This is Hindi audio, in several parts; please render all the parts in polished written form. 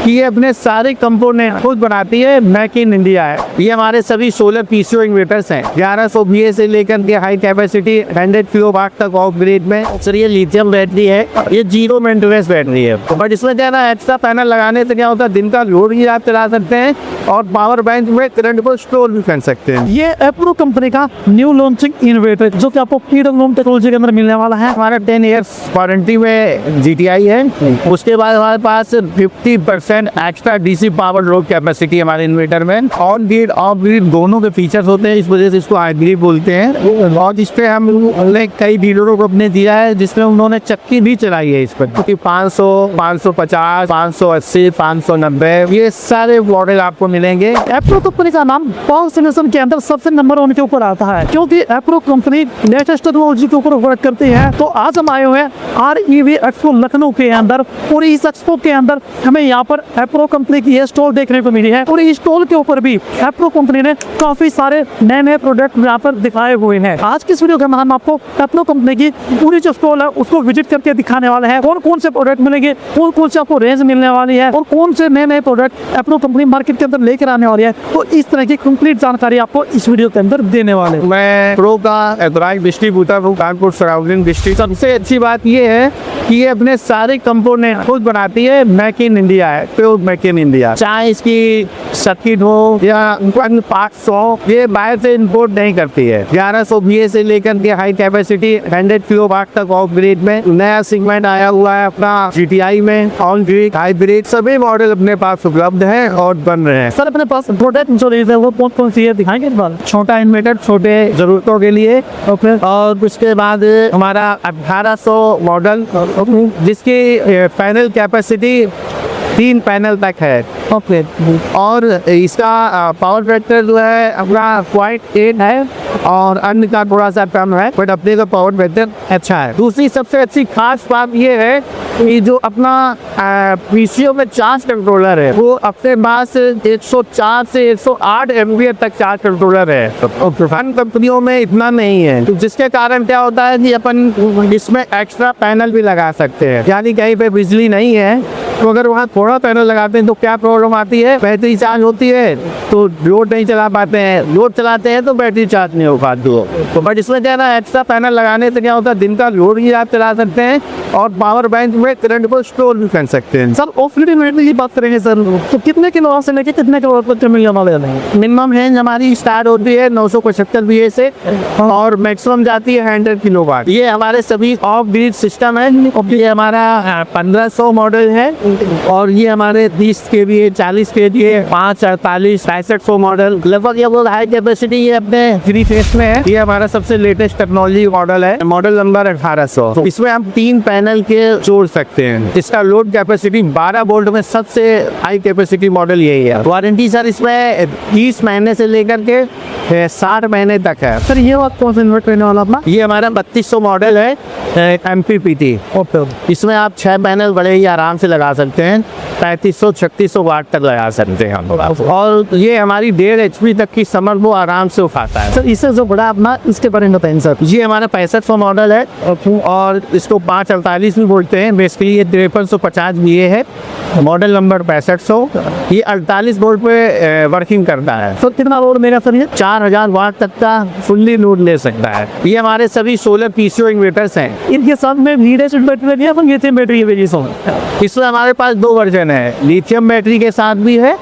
ये अपने सारे कंपोनेंट खुद बनाती है, मेक इन इंडिया है। ये हमारे सभी सोलर पीसीओ इन्वर्टर्स हैं, 1100 VA से लेकर के हाई कैपेसिटी 100 किलोवाट तक ऑफ ग्रिड में। सर ये लिथियम बैटरी है, ये जीरो मेंटेनेंस बैटरी है, बट इसमें क्या ना एक्स्ट्रा पैनल लगाने से क्या होता है, दिन का लोड भी आप चला सकते हैं और पावर बैंक में करंट को स्टोर भी कर सकते हैं। ये एप्रो कंपनी का न्यू लॉन्चिंग इन्वर्टर जो कि आपको PWM टेक्नोलॉजी के अंदर मिलने वाला है। हमारा 10 ईयर्स वारंटी में GTI है। उसके बाद हमारे पास 50% extra DC power load capacity हमारे इन्वर्टर में। ऑन ग्रिड ऑफ ग्रिड दोनों के फीचर्स होते हैं, इस वजह से इसको हाइब्रिड बोलते हैं। और इस पे हमने कई डीलरों को अपने दिया है जिसमें उन्होंने चक्की भी चलाई है इस पर, क्योंकि 500, 550, 580, 590 ये सारे मॉडल आपको मिलेंगे। एप्रो कंपनी का नाम पावर सॉल्यूशन के अंदर सबसे नंबर 1 के ऊपर आता है, क्योंकि एप्रो कंपनी लेटेस्ट टेक्नोलॉजी के ऊपर वर्क करती है। तो आज हम आए हुए हैं REV एक्सपो लखनऊ के अंदर, और इस एक्सपो के अंदर हमें यहाँ पर एप्रो कंपनी की ये स्टॉल देखने को मिली है। और इस स्टॉल के ऊपर भी एप्रो कंपनी ने काफी सारे नए नए प्रोडक्ट यहाँ पर दिखाए हुए हैं। आज की इस वीडियो के हम आपको एप्रो कंपनी की पूरी जो स्टॉल है उसको विजिट करके दिखाने वाले हैं। कौन कौन से प्रोडक्ट मिलेंगे, कौन कौन से आपको रेंज मिलने वाली है, और कौन से नए नए प्रोडक्ट एप्रो कंपनी मार्केट के अंदर लेकर आने वाली है। तो इस तरह की कंप्लीट जानकारी आपको इस वीडियो के अंदर देने वाले। मैं प्रो का एथोराइज्ड डिस्ट्रीब्यूटर हूँ कानपुर सराउंडिंग डिस्ट्रिक्ट। सबसे अच्छी बात ये है कि ये अपने सारे कंपोनेंट खुद बनाती है, मेक इन इंडिया है, प्योर मेक इन इंडिया। चाहे इसकी सर्किट हो या पार्ट्स हो, ये बाहर से इंपोर्ट नहीं करती है। 1100 VA से लेकर के हाई कैपेसिटी 100 किलोवाट तक ऑफ ग्रिड में नया सेगमेंट आया हुआ है अपना GTI में। ऑन ग्रिड, हाइब्रिड सभी मॉडल अपने पास उपलब्ध है और बन रहे हैं। सर अपने पास प्रोडक्ट जो है वो कौन कौन सी है दिखाएंगे? छोटा इन्वर्टर छोटे जरूरतों के लिए, और उसके बाद हमारा 1800 मॉडल जिसकी पैनल कैपेसिटी 3 पैनल तक है। ओके। और इसका पावर फैक्टर जो है अपना 0.8 है और अन्य का थोड़ा सा कम है, बट अपने का पावर फैक्टर अच्छा है। दूसरी सबसे अच्छी खास बात ये है कि जो अपना PCO में चार्ज कंट्रोलर है वो अपने पास 104 से 108 एम्पियर तक चार्ज कंट्रोलर है। अन्य कंपनियों में इतना नहीं है, तो जिसके कारण क्या होता है कि अपन इसमें एक्स्ट्रा पैनल भी लगा सकते हैं। यानी कहीं पे बिजली नहीं है तो अगर वहाँ थोड़ा पैनल लगाते हैं तो क्या प्रॉब्लम आती है, बैटरी चार्ज होती है तो लोड नहीं चला पाते हैं, लोड चलाते हैं तो बैटरी चार्ज नहीं हो पाती हो। तो बट इसमें क्या ना एक्स्ट्रा पैनल लगाने से क्या होता है, दिन का लोड भी आप चला सकते हैं और पावर बैंक में करंट को स्टोर भी कर सकते हैं। सर ऑफ ग्रिड इन्वर्टर की बात करेंगे सर, तो कितने किलो से लेके कितने किलो तक मिलने वाले हैं? मिनिमम रेंज हमारी स्टार्ट होती है 975 VA से और मैक्सिमम जाती है 100 किलोवाट। ये हमारे सभी ऑफ ग्रिड सिस्टम है। ये हमारा 1500 मॉडल है और ये हमारे 30 kVA, 40 kVA, 5, 48, 6500 मॉडल लगभग ये हाई कैपेसिटी ये अपने 3 फेस में है। ये हमारा सबसे लेटेस्ट टेक्नोलॉजी मॉडल है, मॉडल नंबर 1800। तो इसमें हम 3 पैनल के जोड़ सकते हैं। इसका लोड कैपेसिटी 12 वोल्ट में सबसे हाई कैपेसिटी मॉडल यही है। वारंटी सर इसमें 30 महीने से लेकर के 60 महीने तक है। सर ये बात कौन सा इन्वर्टर रहने वाला अपना? ये हमारा 3200 मॉडल है MPPT। इसमें आप 6 पैनल बड़े ही आराम से लगा सकते हैं, 3500-3600 वाट तक लगा सकते हैं हम। और ये हमारी 1.5 HP तक की समर वो आराम से उठाता है। सर इससे जो बड़ा अपना इसके बारे में बताएं सर। ये हमारा 6500 मॉडल है और इसको 548 भी बोलते हैं। बेसिकली ये 5350 VA है, मॉडल नंबर 6500। ये 48 वोल्ट पे वर्किंग करता है। सर कितना लोड मेरा सर? ये 4000 वाट तक का फुल्ली लोड ले सकता है। ये हमारे सभी सोलर PCO इन्वर्टर्स हैं। इनके साथ में लीड एसिड बैटरी है, लिथियम बैटरी है। इसमें हमारे पास 2 वर्जन है, लिथियम बैटरी के साथ भी है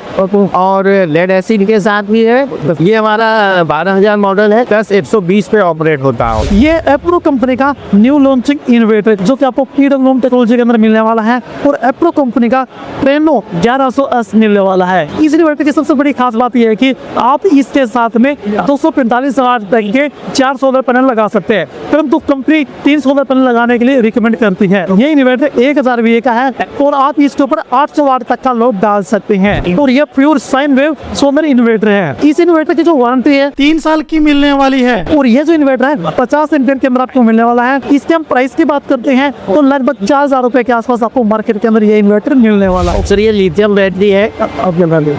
और लेड एसिड के साथ भी है। ये हमारा 12000 मॉडल है, प्लस 120 पे ऑपरेट होता है। ये एप्रो कंपनी का न्यू लॉन्चिंग इन्वर्टर जो कि आपको PWM टेक्नोलॉजी के अंदर मिलने वाला है, और एप्रो कंपनी का ट्रेनो 1100S मिलने वाला है। इस इन्वर्टर की सबसे बड़ी खास बात यह है कि आप इसके साथ में 245 वाट तक के 4 सोलर पैनल लगा सकते हैं, परंतु कंपनी 3 सोलर पैनल लगाने के लिए रिकमेंड करती है। ये इन्वर्टर 1000 VA का है और आप इसके ऊपर 800 वाट तक का लोड डाल सकते हैं, और ये pure sine wave solar inverter है। इस इन्वर्टर की जो वारंटी है 3 साल की मिलने वाली है, और ये जो इन्वर्टर है 50 एम्पियर के अंदर आपको मिलने वाला है। इसके हम प्राइस की बात करते हैं तो लगभग 4000 रुपए के आसपास आपको मार्केट के अंदर ये इन्वर्टर मिलने वाला है। सर ये लिथियम बैटरी है,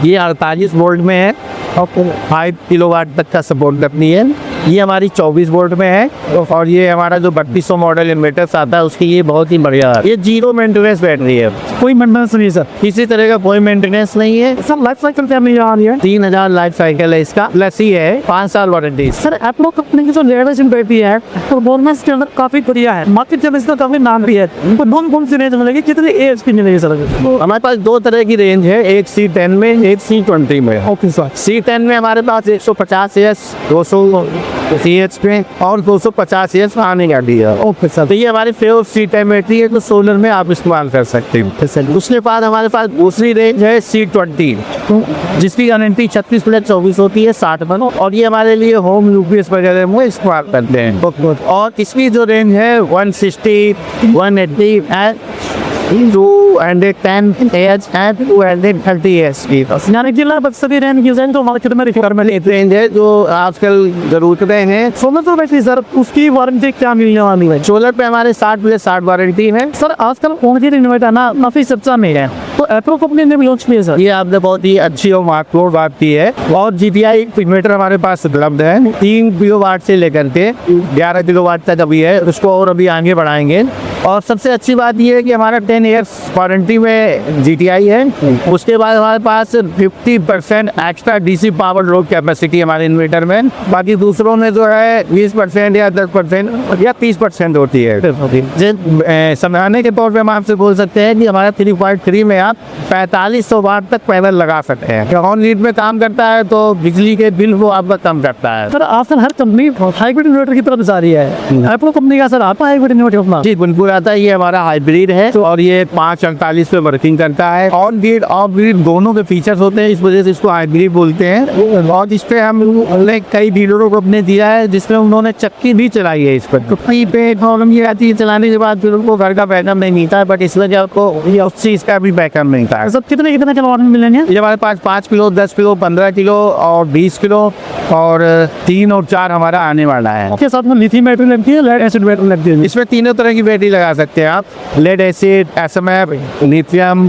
ये 48 वोल्ट में है, 5 किलोवाट तक का सपोर्ट करती है। ये हमारी 24 वोल्ट में है और ये हमारा जो 3200 मॉडल इन्वर्टर आता है उसकी ये बहुत ही बढ़िया है। ये जीरो मेंटेनेंस बैटरी है, कोई मेंटेनेंस नहीं सर। किसी तरह का कोई मेंटेनेंस नहीं है। सर लाइफ साइकिल क्या मिल रहा है? 3000 लाइफ साइकिल है इसका, प्लस ही है 5 साल वारंटी। सर एप्रो कंपनी की जो लेटेस्ट बैटरी है परफॉर्मेंस के अंदर काफी बढ़िया है, मार्केट में इसका काफी नाम भी है। तो कौन सी रेंज मिलेगी, कितनी एएचपी मिलेगी सर? हमारे पास दो तरह की रेंज है, एक C10 में, एक C20 में। Okay sir. C10 में हमारे पास 150 एस 200 CH पे और 250 एस आने का भी है। Okay sir. तो ये हमारी फेवरेट C10 बैटरी है, तो सोलर में आप इस्तेमाल कर सकते हो। उसके बाद हमारे पास दूसरी रेंज है C20 जिसकी गारंटी 36 प्लस 24 होती है 60 मन, और ये हमारे लिए होम यूपीएस वगैरह में इस्तेमाल करते हैं। और इसकी जो रेंज है 160, 180 एंड 210 एच एंड 230 एच की यानी कि लगभग सभी रेंज की रेंज तो मार्केट में रिक्वायरमेंट रेंज है जो आजकल जरूरतें हैं। सोलर तो बैटरी सर उसकी वारंटी क्या मिलने वाली है? सोलर पे हमारे 60 प्लस 60 वारंटी है। सर आजकल ऑनलाइन इन्वर्टर ना काफी चर्चा में है, तो एप्रो कंपनी ने भी लॉन्च किया सर। ये आपने बहुत ही अच्छी और महत्वपूर्ण बात की है। और GTI इन्वर्टर हमारे पास उपलब्ध है 3 किलोवाट से लेकर के 11 किलोवाट तक अभी है, उसको और अभी आगे बढ़ाएंगे। और सबसे अच्छी बात ये है कि हमारा 10 ईयर्स वारंटी में GTI है। उसके बाद हमारे पास 50% extra DC power load capacity हमारे इन्वर्टर में, बाकी दूसरों में जो है 20% या 10% या 30% होती है। समझाने के तौर पे हम आपसे बोल सकते हैं कि हमारा 3.3 में आप 4500 वाट तक पैनल लगा सकते हैं। ऑन लीड में काम करता है तो बिजली के बिल वो आपका कम करता है। सर आजकल हर कंपनी हाइब्रिड इन्वर्टर की तरफ जा रही है, एप्रो कंपनी का सर आता है हाइब्रिड इन्वर्टर अपना? जी बिल्कुल आता है। ये हमारा हाइब्रिड है और ये 548 पे वर्किंग करता है। ऑन ग्रिड ऑफ ग्रिड दोनों के फीचर्स होते हैं, इस वजह से इसको हाइब्रिड बोलते हैं। और इस पे हमने कई डीलरों को अपने दिया है जिसमें उन्होंने चक्की भी चलाई है इस पर। तो कहीं पे प्रॉब्लम ये आती है चलाने के बाद फिर उनको घर का बैकअप नहीं मिलता है, बट इस वजह आपको उस चीज का भी बैकअप मिलता है। सब कितने किलोवाट में मिलेंगे? ये हमारे पास 5 किलो, 10 किलो, 15 किलो और 20 किलो और 3 और 4 हमारा आने वाला है। इसके साथ में लिथियम बैटरी लगती है, लेड एसिड बैटरी लगती है? इसमें तीनों तरह की बैटरी लगा सकते हैं आप, लेड एसिड, SMF, लिथियम,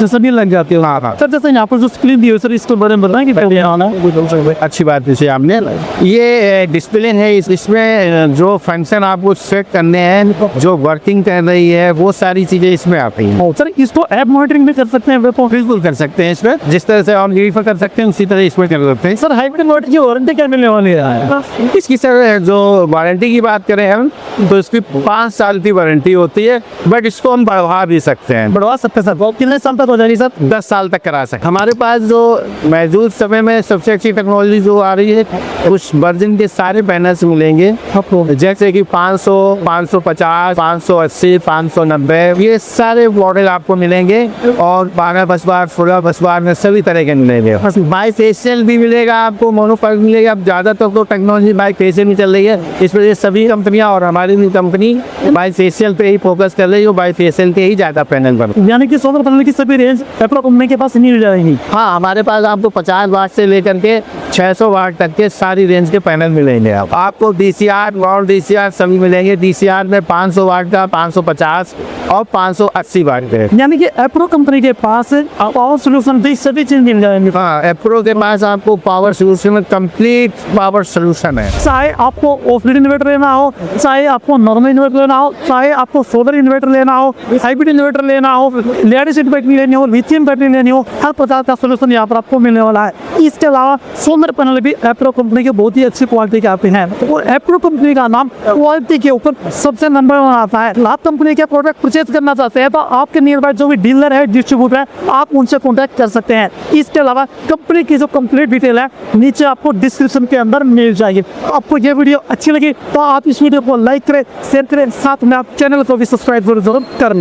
सभी लग जाती है। हाँ। सर जैसे यहाँ पर जो स्क्रीन दी है सर इसको बारे में बताएं कि बैटरी आना है। अच्छी बात है आपने। ये डिस्प्ले है, इसमें जो फंक्शन आपको सेट करने हैं, जो वर्किंग कर रही है, वो सारी चीजें इसमें आती हैं। सर इसको ऐप मॉनिटरिंग भी कर सकते हैं? बिल्कुल कर सकते हैं। इसमें जिस तरह से ऑन ग्रिड पर कर सकते हैं उसी तरह इसमें कर सकते हैं। सर हाइब्रिड इन्वर्टर की वारंटी क्या मिलने वाली है? इसकी सर जो वारंटी की बात करें हम तो इसकी 5 साल की वारंटी होती है, बट इसको हम बढ़वा भी सकते हैं। बढ़वा सकते हैं सर? वो कितने साल तक हो जाएगी सर? 10 साल तक करा सकते। हमारे पास जो मौजूद समय में सबसे अच्छी टेक्नोलॉजी जो आ रही है उस वर्जन के सारे पैनल्स मिलेंगे आपको, जैसे कि 500, 550, 580, 590 ये सारे मॉडल आपको मिलेंगे। और 12 बस बार, 16 बस बार में सभी तरह के मिलेंगे। बाईफेशियल भी मिलेगा आपको, मोनोफाइल मिलेगा। अब ज़्यादातर तो टेक्नोलॉजी बाईफेशियल में चल रही है, इस वजह से सभी कंपनियां और हमारी भी कंपनी बाईफेशियल पे ही फोकस कर रही है, बाईफेशियल के ही ज़्यादा पैनल बन। यानी कि सोलर पैनल की सभी रेंज एप्रो कंपनी के पास नहीं मिल जाएगी? हाँ, हमारे पास आपको 50 वाट से लेकर के 600 वाट तक के सारी रेंज के पैनल मिलेंगे। आपको DCR, नॉन DCR सभी मिलेंगे। DCR में 500 वाट का, 550 और 580 वाट के। यानी कि एप्रो कंपनी के पास पावर सोल्यूशन भी सभी चीज मिल जाएंगे। हाँ, एप्रो के पास आपको पावर सोल्यूशन में कंप्लीट पावर सोल्यूशन है। चाहे आपको ऑफ ग्रिड इन्वर्टर लेना हो, चाहे आपको नॉर्मल इन्वर्टर लेना हो, चाहे आपको सोलर इन्वर्टर लेना हो, हाइब्रिड इन्वर्टर लेना हो, लेड एसिड बैटरी लेनी हो, लिथियम बैटरी लेनी हो, हर प्रकार का सोल्यूशन यहाँ पर आपको मिलने वाला है। इसके अलावा सोलर पैनल भी एप्रो कंपनी के बहुत ही अच्छी क्वालिटी के आते हैं और एप्रो कंपनी का नाम क्वालिटी के ऊपर सबसे नंबर 1 आता है। आप कंपनी के प्रोडक्ट परचेज करना चाहते हैं तो आपके नियर बाय जो भी डीलर है, डिस्ट्रीब्यूटर है, आप उनसे कॉन्टैक्ट कर सकते हैं। इसके अलावा कंपनी की जो कंप्लीट डिटेल है नीचे आपको डिस्क्रिप्शन के अंदर मिल जाएगी। आपको ये वीडियो अच्छी लगी तो आप इस वीडियो को लाइक करें, शेयर करें, साथ में आप चैनल को भी सब्सक्राइब जरूर करें।